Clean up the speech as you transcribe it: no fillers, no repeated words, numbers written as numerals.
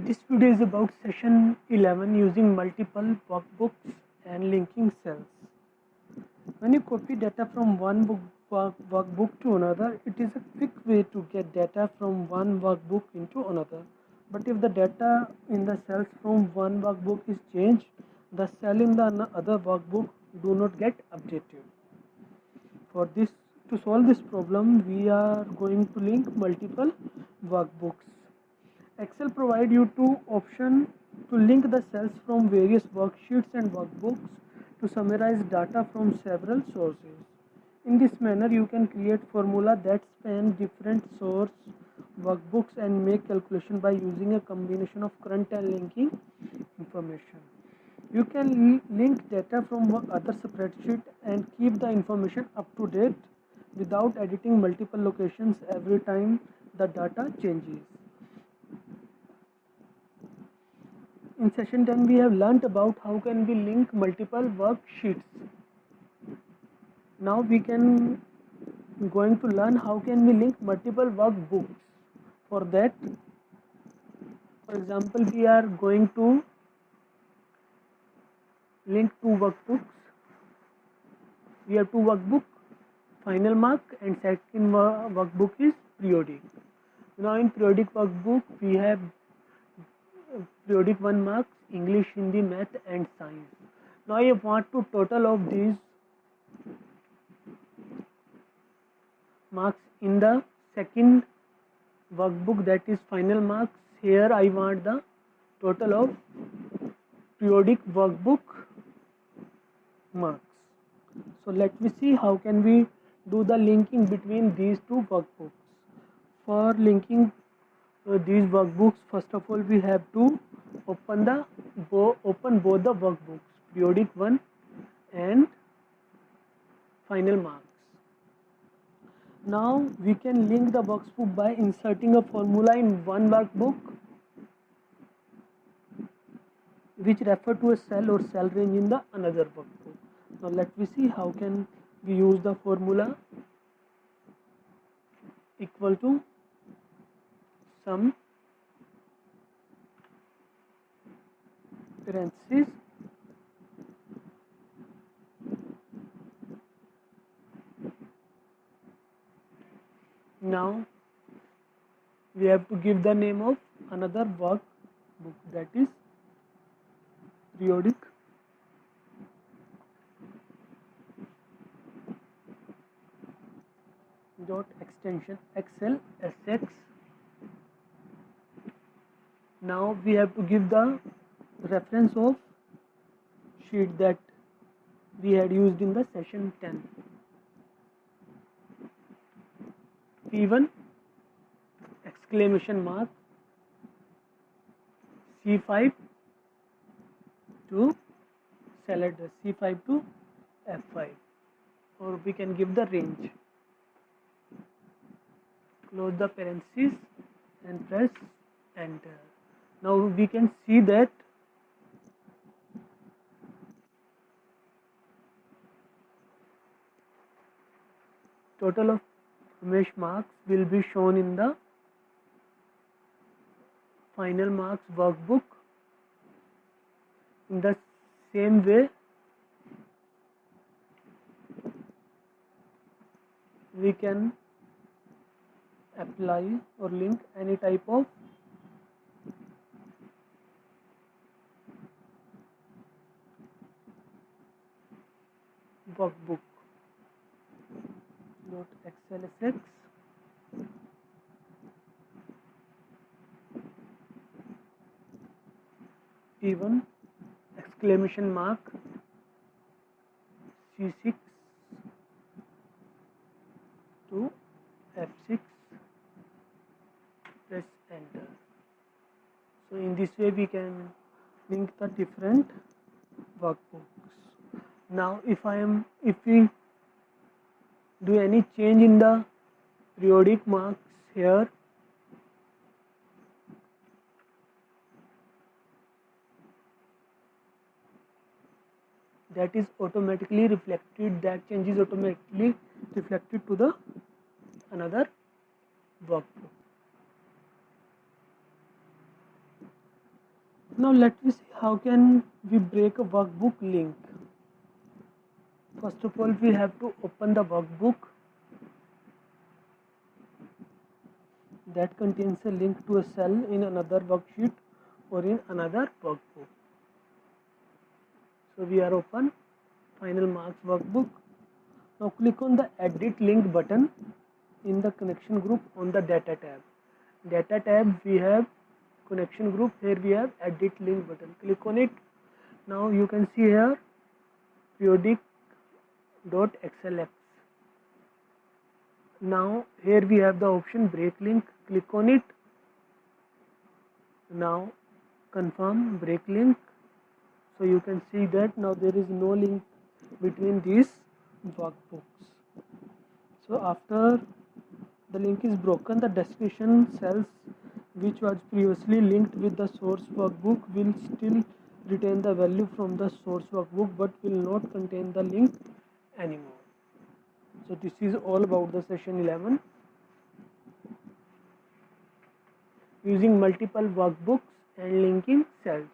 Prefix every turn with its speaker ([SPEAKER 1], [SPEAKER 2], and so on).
[SPEAKER 1] This video is about session 11 using multiple workbooks and linking cells. When you copy data from one workbook to another, it is a quick way to get data from one workbook into another. But if the data in the cells from one workbook is changed, the cell in the other workbook do not get updated. For this, to solve this problem, we are going to link multiple workbooks. Excel provides you two options to link the cells from various worksheets and workbooks to summarize data from several sources. In this manner, you can create formula that span different source workbooks and make calculation by using a combination of current and linking information. You can link data from other spreadsheet and keep the information up to date without editing multiple locations every time the data changes. In session 10 we have learnt about how can we link multiple worksheets. Now we can going to learn how can we link multiple workbooks. For that, for example, we are going to link two workbooks. We have two workbook, final mark, and second workbook is periodic. Now in periodic workbook we have periodic 1 marks, English, Hindi, Math and Science. Now I want to total of these marks in the second workbook, that is final marks. Here I want the total of periodic workbook marks. So let me see how can we do the linking between these two workbooks. For linking these workbooks, first of all we have to open both the workbooks, periodic 1 and final marks. Now we can link the workbook by inserting a formula in one workbook which refer to a cell or cell range in the another workbook. Now let me see how can we use the formula equal to sum parentheses now we have to give the name of another workbook, that is periodic dot extension Excel SX. Now we have to give the reference of sheet that we had used in the session 10. P1 exclamation mark, C5 to cell address, C5 to F5, or we can give the range. Close the parentheses and press enter. Now we can see that total of mesh marks will be shown in the final marks workbook. In the same way, we can apply or link any type of workbook. .xlsx P1 exclamation mark, C6 to F6, press enter. So in this way we can link the different workbooks. Now if we do any change in the periodic marks here, that is automatically reflected, that change is automatically reflected to the another workbook. Now let me see how can we break a workbook link. First of all, we have to open the workbook that contains a link to a cell in another worksheet or in another workbook. So we are open final marks workbook. Now click on the edit link button in the connection group on the data tab. Data tab we have connection group, here we have edit link button. Click on it. Now you can see here periodic.xlx. Now here we have the option break link. Click on it. Now confirm break link. So you can see that now there is no link between these workbooks. So after the link is broken, the destination cells which was previously linked with the source workbook will still retain the value from the source workbook but will not contain the link anymore. So this is all about the session 11 using multiple workbooks and linking cells.